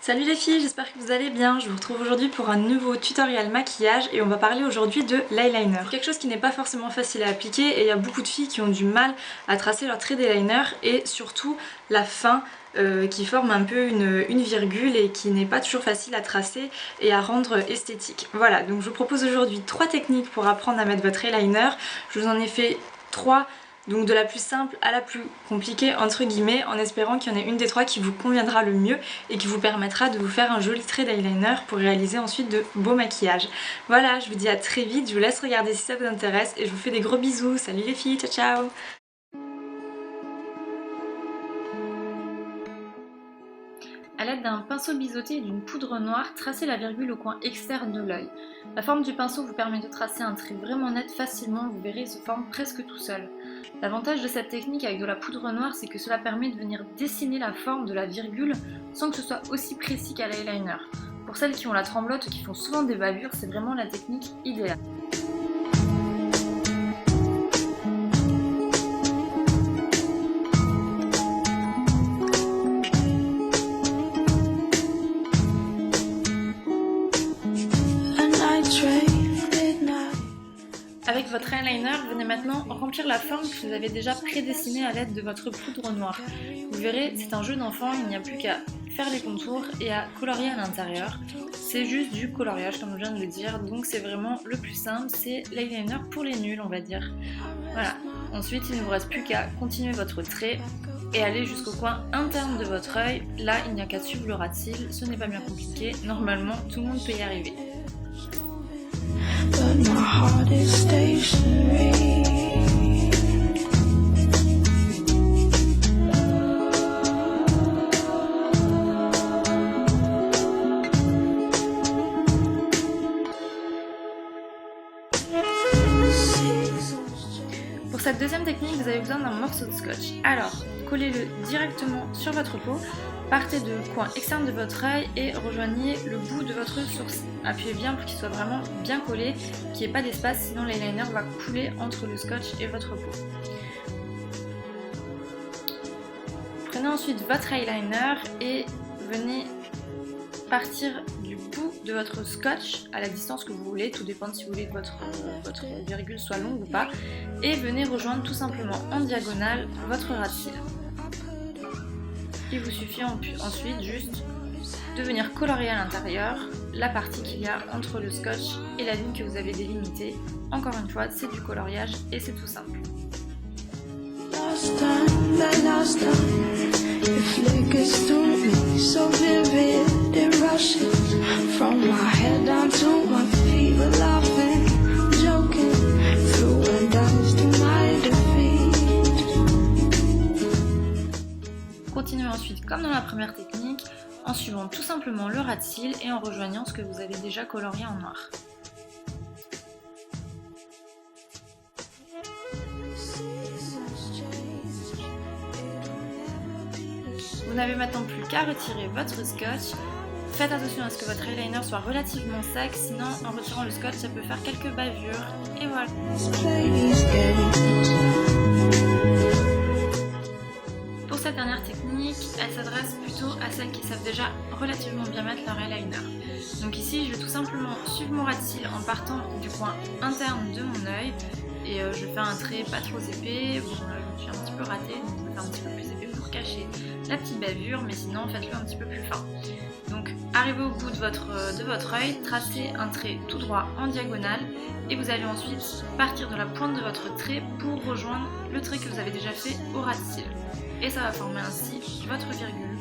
Salut les filles, j'espère que vous allez bien. Je vous retrouve aujourd'hui pour un nouveau tutoriel maquillage et on va parler aujourd'hui de l'eyeliner. Quelque chose qui n'est pas forcément facile à appliquer et il y a beaucoup de filles qui ont du mal à tracer leur trait d'eyeliner et surtout la fin qui forme un peu une virgule et qui n'est pas toujours facile à tracer et à rendre esthétique. Voilà, donc je vous propose aujourd'hui 3 techniques pour apprendre à mettre votre eyeliner. Je vous en ai fait 3. Donc de la plus simple à la plus compliquée entre guillemets, en espérant qu'il y en ait une des 3 qui vous conviendra le mieux et qui vous permettra de vous faire un joli trait d'eyeliner pour réaliser ensuite de beaux maquillages. Voilà, je vous dis à très vite, je vous laisse regarder si ça vous intéresse et je vous fais des gros bisous. Salut les filles, ciao ciao! A l'aide d'un pinceau biseauté et d'une poudre noire, tracez la virgule au coin externe de l'œil. La forme du pinceau vous permet de tracer un trait vraiment net facilement, vous verrez, il se forme presque tout seul. L'avantage de cette technique avec de la poudre noire, c'est que cela permet de venir dessiner la forme de la virgule sans que ce soit aussi précis qu'à l'eyeliner. Pour celles qui ont la tremblote ou qui font souvent des bavures, c'est vraiment la technique idéale. Avec votre eyeliner, venez maintenant remplir la forme que vous avez déjà prédessinée à l'aide de votre poudre noire. Vous verrez, c'est un jeu d'enfant, il n'y a plus qu'à faire les contours et à colorier à l'intérieur. C'est juste du coloriage comme je viens de le dire, donc c'est vraiment le plus simple, c'est l'eyeliner pour les nuls on va dire. Voilà, ensuite il ne vous reste plus qu'à continuer votre trait et aller jusqu'au coin interne de votre œil. Là il n'y a qu'à suivre le ras de cils, ce n'est pas bien compliqué, normalement tout le monde peut y arriver. But my heart is stationary. Pour cette deuxième technique, vous avez besoin d'un morceau de scotch. Alors, collez-le directement sur votre peau. Partez du coin externe de votre œil et rejoignez le bout de votre sourcil. Appuyez bien pour qu'il soit vraiment bien collé, qu'il n'y ait pas d'espace, sinon l'eyeliner va couler entre le scotch et votre peau. Prenez ensuite votre eyeliner et venez partir du bout de votre scotch à la distance que vous voulez, tout dépend si vous voulez que votre virgule soit longue ou pas, et venez rejoindre tout simplement en diagonale votre ras de cils. Il vous suffit ensuite juste de venir colorier à l'intérieur la partie qu'il y a entre le scotch et la ligne que vous avez délimitée. Encore une fois, c'est du coloriage et c'est tout simple. Continuez ensuite comme dans la première technique, en suivant tout simplement le ras de cils et en rejoignant ce que vous avez déjà colorié en noir. Vous n'avez maintenant plus qu'à retirer votre scotch. Faites attention à ce que votre eyeliner soit relativement sec, sinon en retirant le scotch ça peut faire quelques bavures. Et voilà. Pour cette dernière technique, elle s'adresse plutôt à celles qui savent déjà relativement bien mettre leur eyeliner. Donc ici, je vais tout simplement suivre mon ras de cils en partant du coin interne de mon œil et je fais un trait pas trop épais. Bon, là, je me suis un petit peu ratée, donc je vais faire un petit peu plus épais pour cacher la petite bavure, mais sinon faites-le un petit peu plus fin. Donc arrivez au bout de votre œil, tracez un trait tout droit en diagonale et vous allez ensuite partir de la pointe de votre trait pour rejoindre le trait que vous avez déjà fait au ras de cils. Et ça va former ainsi votre virgule.